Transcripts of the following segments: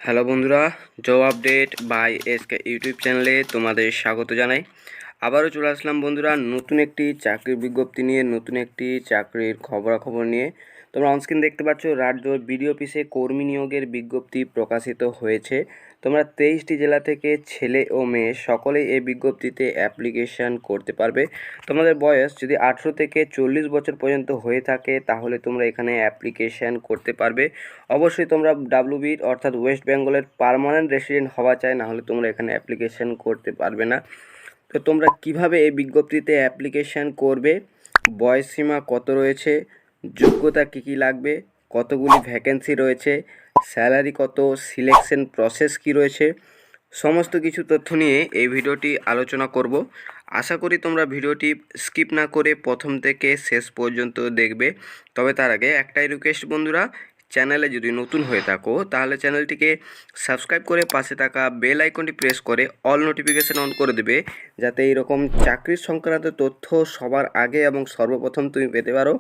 Hello বন্ধুরা, job update by SK YouTube চ্যানেলে তোমাদের স্বাগত জানাই। আবারও চলে আসলাম বন্ধুরা নতুন একটি চাকরির বিজ্ঞপ্তি নিয়ে, নতুন একটি চাকরির খবরাখবর নিয়ে। তোমরা অনস্ক্রিন দেখতে পাচ্ছ রাজ্য বিডিও অফিসে কর্মী নিয়োগের বিজ্ঞপ্তি প্রকাশিত হয়েছে। তোমরা 23টি জেলা থেকে ছেলে ও মেয়ে সকলেই এই বিজ্ঞপ্তিতে অ্যাপ্লিকেশান করতে পারবে। তোমাদের বয়স যদি 18 থেকে 40 বছর পর্যন্ত হয়ে থাকে তাহলে তোমরা এখানে অ্যাপ্লিকেশান করতে পারবে। অবশ্যই তোমরা ডাব্লিউবির অর্থাৎ ওয়েস্ট বেঙ্গলের পার্মানেন্ট রেসিডেন্ট হওয়া চাই, নাহলে তোমরা এখানে অ্যাপ্লিকেশান করতে পারবে না। তো তোমরা কিভাবে এই বিজ্ঞপ্তিতে অ্যাপ্লিকেশান করবে, বয়সসীমা কত রয়েছে, যোগ্যতা কী কী লাগবে, কতগুলি ভ্যাকেন্সি রয়েছে, স্যালারি কত, সিলেকশন প্রসেস কী রয়েছে, সমস্ত কিছু তথ্য নিয়ে এই ভিডিওটি আলোচনা করব। আশা করি তোমরা ভিডিওটি স্কিপ না করে প্রথম থেকে শেষ পর্যন্ত দেখবে। তবে তার আগে একটাই রিকোয়েস্ট বন্ধুরা, চ্যানেলে যদি নতুন হয়ে থাকো তাহলে চ্যানেলটিকে সাবস্ক্রাইব করে পাশে থাকা বেল আইকনটি প্রেস করে অল নোটিফিকেশান অন করে দেবে, যাতে এইরকম চাকরির সংক্রান্ত তথ্য সবার আগে এবং সর্বপ্রথম তুমি পেতে পারো।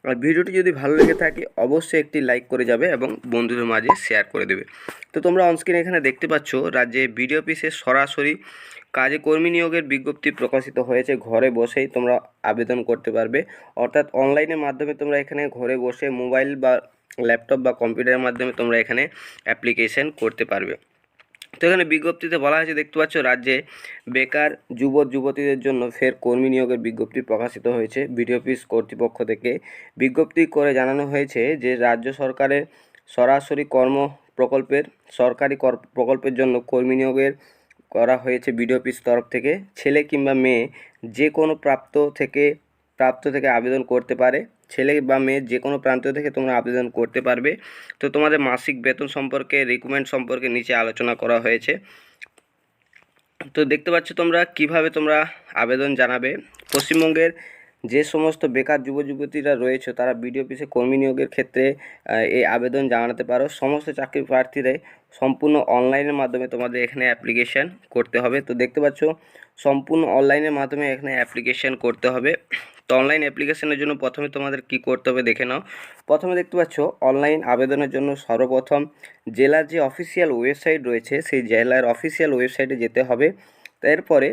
আর ভিডিওটি যদি ভালো লেগে থাকে অবশ্যই একটি লাইক করে যাবে এবং বন্ধুদের মাঝে শেয়ার করে দেবে। তো তোমরা অনস্ক্রিন এখানে দেখতে পাচ্ছ রাজ্যে বিডিও অফিসে সরাসরি কাজে কর্মী নিয়োগের বিজ্ঞপ্তি প্রকাশিত হয়েছে। ঘরে বসেই তোমরা আবেদন করতে পারবে, অর্থাৎ অনলাইনের মাধ্যমে তোমরা এখানে ঘরে বসে মোবাইল বা ল্যাপটপ বা কম্পিউটারের মাধ্যমে তোমরা এখানে অ্যাপ্লিকেশন করতে পারবে। তো এখানে বিজ্ঞপ্তিতে বলা হয়েছে, দেখতে পাচ্ছ রাজ্যে বেকার যুবক যুবতীদের জন্য ফের কর্মী নিয়োগের বিজ্ঞপ্তি প্রকাশিত হয়েছে। বিডিও অফিস কর্তৃপক্ষ থেকে বিজ্ঞপ্তি করে জানানো হয়েছে যে রাজ্য সরকারের সরাসরি কর্ম প্রকল্পের সরকারি প্রকল্পের জন্য কর্মী নিয়োগের করা হয়েছে বিডিও অফিস তরফ থেকে। ছেলে কিংবা মেয়ে যে কোনো প্রাপ্ত থেকে আবেদন করতে পারে। ছেলে বা মেয়ে যে কোনো প্রান্ত থেকে তোমরা আবেদন করতে পারবে। তো তোমাদের মাসিক বেতন সম্পর্কে, রিক্রুটমেন্ট সম্পর্কে নিচে আলোচনা করা হয়েছে। তো দেখতে পাচ্ছ তোমরা কিভাবে তোমরা আবেদন জানাবে। পশ্চিমবঙ্গের যে সমস্ত বেকার যুব যুবতীরা রয়েছে তারা বিডিও অফিসে কর্মী নিয়োগের ক্ষেত্রে এই আবেদন জানাতে পারো। সমস্ত চাকরি প্রার্থীরাই সম্পূর্ণ অনলাইনের মাধ্যমে তোমাদের এখানে অ্যাপ্লিকেশান করতে হবে। তো দেখতে পাচ্ছ সম্পূর্ণ অনলাইনের মাধ্যমে এখানে অ্যাপ্লিকেশান করতে হবে। তো অনলাইন অ্যাপ্লিকেশানের জন্য প্রথমে তোমাদের কি করতে হবে দেখে নাও। প্রথমে দেখতে পাচ্ছ অনলাইন আবেদনের জন্য সর্বপ্রথম জেলার যে অফিসিয়াল ওয়েবসাইট রয়েছে সেই জেলার অফিসিয়াল ওয়েবসাইটে যেতে হবে। এরপরে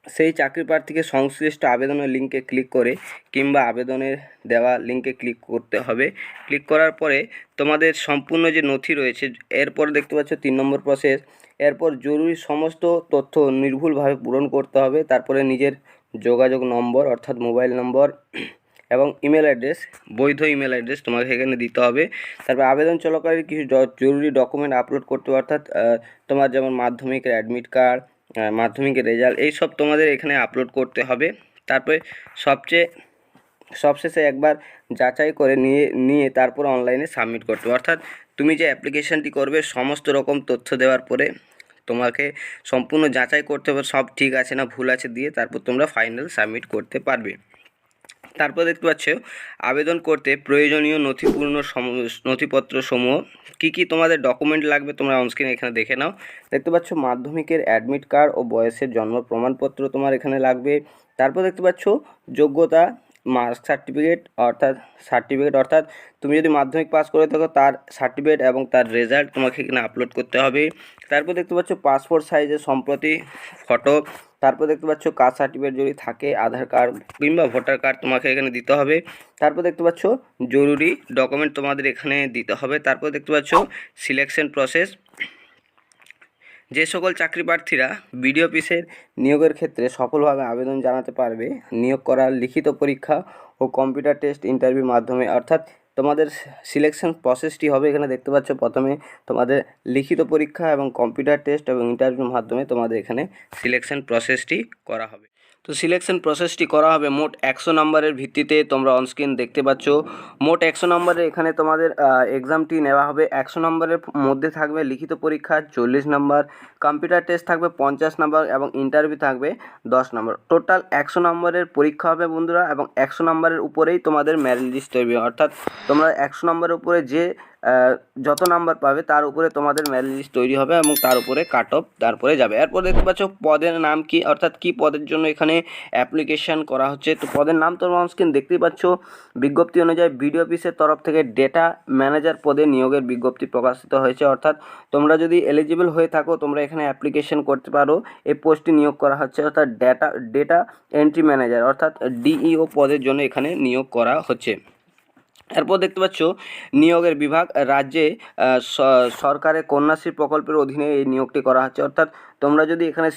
সেই চাকরি প্রার্থীকে সংশ্লিষ্ট আবেদনের লিঙ্কে ক্লিক করে কিংবা আবেদনের দেওয়া লিঙ্কে ক্লিক করতে হবে। ক্লিক করার পরে তোমাদের সম্পূর্ণ যে নথি রয়েছে, এরপর দেখতে পাচ্ছ 3 নম্বর প্রসেস। এরপর জরুরি সমস্ত তথ্য নির্ভুলভাবে পূরণ করতে হবে। তারপরে নিজের যোগাযোগ নম্বর অর্থাৎ মোবাইল নম্বর এবং ইমেল অ্যাড্রেস, বৈধ ইমেল অ্যাড্রেস তোমাকে এখানে দিতে হবে। তারপর আবেদন চলাকালীন কিছু জরুরি ডকুমেন্ট আপলোড করতে হবে, অর্থাৎ তোমার যেমন মাধ্যমিকের অ্যাডমিট কার্ড, মাধ্যমিকের রেজাল্ট, এইসব তোমাদের এখানে আপলোড করতে হবে। তারপরে সবশেষে একবার যাচাই করে নিয়ে তারপর অনলাইনে সাবমিট করতে হবে। অর্থাৎ তুমি যে অ্যাপ্লিকেশানটি করবে সমস্ত রকম তথ্য দেওয়ার পরে তোমাকে সম্পূর্ণ যাচাই করতে হবে সব ঠিক আছে না ভুল আছে, দিয়ে তারপর তোমরা ফাইনাল সাবমিট করতে পারবে। তারপর দেখতে পাচ্ছ আবেদন করতে প্রয়োজনীয় নথিপত্র সমূহ কী কী তোমাদের ডকুমেন্ট লাগবে তোমরা অনস্ক্রিন এখানে দেখে নাও। দেখতে পাচ্ছ মাধ্যমিকের অ্যাডমিট কার্ড ও বয়সের জন্ম প্রমাণপত্র তোমার এখানে লাগবে। তারপর দেখতে পাচ্ছ যোগ্যতা মার্কস সার্টিফিকেট অর্থাৎ তুমি যদি মাধ্যমিক পাস করে থাকো তার সার্টিফিকেট এবং তার রেজাল্ট তোমাকে এখানে আপলোড করতে হবে। তারপর দেখতে পাচ্ছ পাসপোর্ট সাইজের সম্প্রতি ফটো। তারপর দেখতে পাচ্ছ কাস্ট সার্টিফিকেট যদি থাকে, আধার কার্ড কিংবা ভোটার কার্ড তোমাকে এখানে দিতে হবে। তারপর দেখতে পাচ্ছ জরুরি ডকুমেন্ট তোমাদের এখানে দিতে হবে। তারপর দেখতে পাচ্ছ সিলেকশন প্রসেস। যে সকল চাকরি প্রার্থীরা বিডিও অফিসের নিয়োগের ক্ষেত্রে সফলভাবে আবেদন জানাতে পারবে, নিয়োগ করার লিখিত পরীক্ষা ও কম্পিউটার টেস্ট ইন্টারভিউর মাধ্যমে, অর্থাৎ তোমাদের সিলেকশন প্রসেসটি হবে এখানে দেখতে পাচ্ছ প্রথমে তোমাদের লিখিত পরীক্ষা এবং কম্পিউটার টেস্ট এবং ইন্টারভিউর মাধ্যমে তোমাদের এখানে সিলেকশন প্রসেসটি করা হবে। তো সিলেকশন প্রসেসটি করা হবে মোট 100 নম্বরের ভিত্তিতে। তোমরা অনস্ক্রিন দেখতে পাচ্ছ মোট 100 নম্বরের এখানে তোমাদের এক্সামটি নেওয়া হবে। 100 নম্বরের মধ্যে থাকবে লিখিত পরীক্ষা 40 নম্বর, কম্পিউটার টেস্ট থাকবে 50 নম্বর এবং ইন্টারভিউ থাকবে 10 নম্বর। টোটাল 100 নম্বরের পরীক্ষা হবে বন্ধুরা, এবং 100 নম্বরের উপরেই তোমাদের মেরিট লিস্ট তৈরি হবে। অর্থাৎ তোমরা 100 নম্বরের উপরে যে যত নাম্বার পাবে তার উপরে তোমাদের মেরিট লিস্ট তৈরি হবে এবং তার উপরে কাট অফ তারপরে যাবে। এরপর দেখতে পাচ্ছ পদের নাম কি, অর্থাৎ কি পদের জন্য এখানে অ্যাপ্লিকেশন করা হচ্ছে। তো পদের নাম তোমরা অন স্ক্রিন দেখতেই পাচ্ছ। বিজ্ঞপ্তি অনুযায়ী বিডিও অফিসের তরফ থেকে ডেটা ম্যানেজার পদে নিয়োগের বিজ্ঞপ্তি প্রকাশিত হয়েছে। অর্থাৎ তোমরা যদি এলিজিবল হয়ে থাকো তোমরা এখানে অ্যাপ্লিকেশন করতে পারো। এই পোস্টটি নিয়োগ করা হচ্ছে অর্থাৎ ডেটা এন্ট্রি ম্যানেজার অর্থাৎ ডিইও পদের জন্য এখানে নিয়োগ করা হচ্ছে। এরপর দেখতে পাচ্ছ নিয়োগের বিভাগ, রাজ্যে সরকারের কন্যাশ্রী প্রকল্পের অধীনে এই নিয়োগটি করা হচ্ছে। অর্থাৎ তোমরা যদি এখানে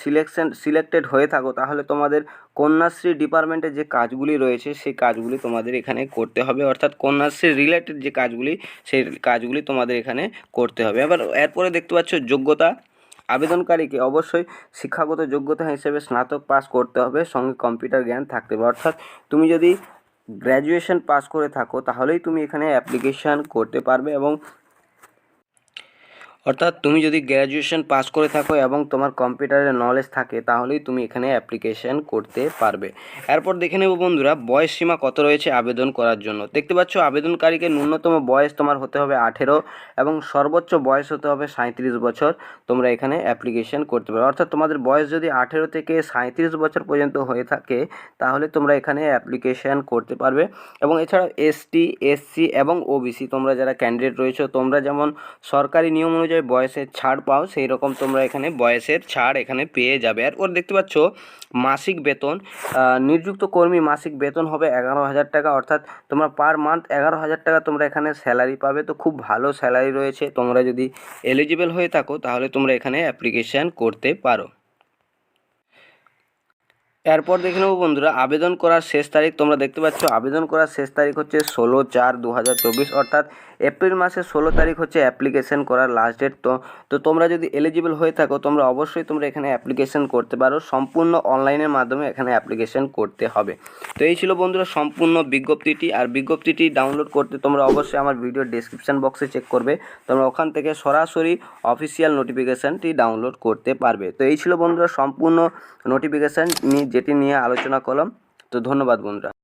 সিলেক্টেড হয়ে থাকো তাহলে তোমাদের কন্যাশ্রী ডিপার্টমেন্টে যে কাজগুলি রয়েছে সেই কাজগুলি তোমাদের এখানে করতে হবে। অর্থাৎ কন্যাশ্রী রিলেটেড যে কাজগুলি সেই কাজগুলি তোমাদের এখানে করতে হবে। এবার এরপরে দেখতে পাচ্ছ যোগ্যতা, আবেদনকারীকে অবশ্যই শিক্ষাগত যোগ্যতা হিসেবে স্নাতক পাস করতে হবে, সঙ্গে কম্পিউটার জ্ঞান থাকতে হবে। অর্থাৎ তুমি যদি গ্র্যাজুয়েশন পাস করে থাকো তাহলেই তুমি এখানে অ্যাপ্লিকেশান করতে পারবে এবং অর্থাৎ তুমি যদি গ্র্যাজুয়েশন পাস করে থাকো এবং তোমার কম্পিউটারের নলেজ থাকে তাহলেই তুমি এখানে অ্যাপ্লিকেশন করতে পারবে। এরপর দেখে নেব বন্ধুরা বয়স সীমা কত রয়েছে আবেদন করার জন্য। দেখতে পাচ্ছ আবেদনকারীকে ন্যূনতম বয়স তোমার হতে হবে 18 এবং সর্বোচ্চ বয়স হতে হবে 37 বছর। তোমরা এখানে অ্যাপ্লিকেশন করতে পারো। অর্থাৎ তোমাদের বয়স যদি 18 থেকে 37 বছর পর্যন্ত হয়ে থাকে তাহলে তোমরা এখানে অ্যাপ্লিকেশন করতে পারবে। এবং এছাড়াও এসটি, এসসি এবং ওবিসি তোমরা যারা ক্যান্ডিডেট রয়েছে তোমরা যেমন সরকারি নিয়ম অনুযায়ী বয়সের ছাড় পাও সেই রকম তোমরা এখানে বয়সের ছাড় এখানে পেয়ে যাবে। এরপর দেখতে পাচ্ছ মাসিক বেতন, নিযুক্ত কর্মী মাসিক বেতন হবে 11,000 টাকা। অর্থাৎ তোমরা পার মান্থ 11,000 টাকা তোমরা এখানে স্যালারি পাবে। তো খুব ভালো স্যালারি রয়েছে, তোমরা যদি এলিজিবল হয়ে থাকো তাহলে তোমরা এখানে অ্যাপ্লিকেশান করতে পারো। এরপর দেখে নেব বন্ধুরা আবেদন করার শেষ তারিখ। তোমরা দেখতে পাচ্ছ আবেদন করার শেষ তারিখ হচ্ছে 16/4/2024 অর্থাৎ এপ্রিল মাসের 16 তারিখ হচ্ছে অ্যাপ্লিকেশন করার লাস্ট ডেট। তো তোমরা যদি এলিজিবল হয়ে থাকো তোমরা অবশ্যই তোমরা এখানে অ্যাপ্লিকেশন করতে পারো। সম্পূর্ণ অনলাইনের মাধ্যমে এখানে অ্যাপ্লিকেশন করতে হবে। তো এই ছিল বন্ধুরা সম্পূর্ণ বিজ্ঞপ্তিটি। আর বিজ্ঞপ্তিটি ডাউনলোড করতে তোমরা অবশ্যই আমার ভিডিও ডেসক্রিপশন বক্সে চেক করবে, তোমরা ওখান থেকে সরাসরি অফিসিয়াল নোটিফিকেশানটি ডাউনলোড করতে পারবে। তো এই ছিল বন্ধুরা সম্পূর্ণ নোটিফিকেশান যেটি নিয়ে আলোচনা করলাম। তো ধন্যবাদ বন্ধুরা।